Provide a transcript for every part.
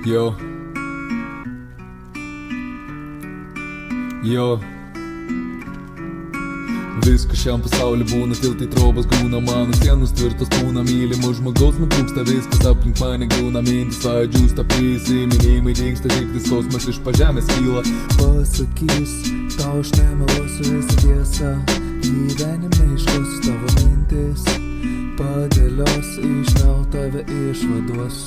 Jo. Viskas šiam pasaulį būna, tiltai trobos gūna, mano sienos tvirtos būna, mylimo žmogaus nutrūksta, viskas aplink mane griūna, mintis vadžiūsta, prisiminimai dingsta, tiktais kosmas iš pažemės kyla. Pasakys, tau aš nemeluosiu visą tiesą, gyvenime išklausiu tavo mintis, padėlios, išmel tave išvaduos.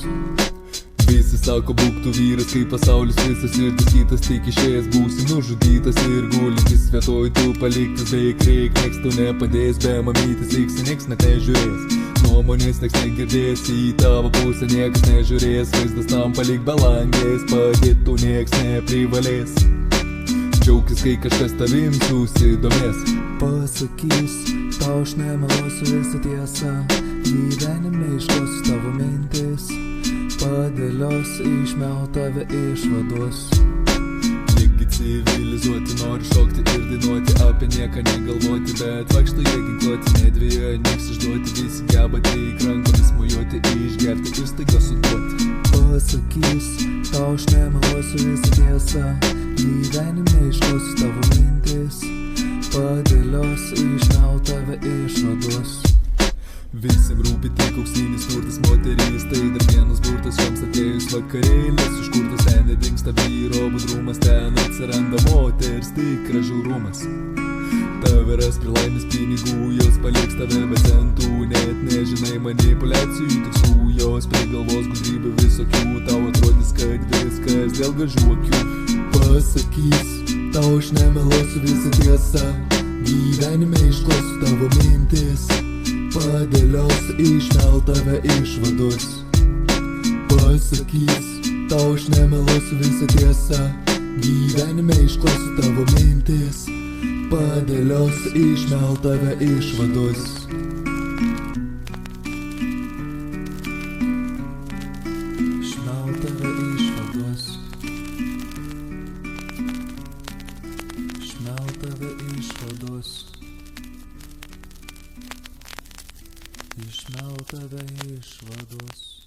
Visi sako, būk tu vyras, kai pasaulis visas ir tas kitas tik išėjęs, būsi nužudytas ir gulintis vietoj tu paliktas, beveik reik, nieks tu nepadės, be mamytis liksi, nieks net nežiūrės, nuomonės nieks negirdės, į tavo pusę niekas nežiūrės, vaizdas tam palik be langės, padėt tu nieks neprivalės, džiaukis, kai kažkas tavim susidomės. Pasakys, tau aš nemeluosiu visą tiesą, gyvenime išklausiu tavo mintis, padėlios, išmel tave išvaduos. Lygiai civilizuoti, nori šokti ir dainuoti, apie nieką negalvoti, bet vaikšto jie ginkluoti, nedvėjoja nieks išduoti, visi geba tik rankomis mojuoti, išgerti ir staiga suduoti. Pasakys, tau aš nemeluosiu visą tiesą, gyvenime išklausiu tavo mintis, padėlios, išmel tave išvaduos. Visiem rūpi tik auksinis turtas, moterys, tai dar vienas burtas, joms atėjus vakarėlis, užkurtas ten nedingsta vyro budrumas, ten atsiranda moters tikras žiaurumas. Tave ras prilaimis pinigų, jos paliks tave be centų, net nežinai manipuliacijų tikslų, jos prigalvos gudrybių visokių, tau atrodys, kad viskas dėl gražių akių. Pasakys, tau aš nemeluosiu visą tiesą, gyvenime išklausiu tavo mintis, padėlios, išmel tave išvaduos. Pasakys, tau aš nemeluosiu visą tiesą, gyvenime išklausiu tavo mintis, padėlios, išmel tave išvaduos. Išmel tave išvaduos. Išmel tave išvaduos. Išmel tave išvaduos.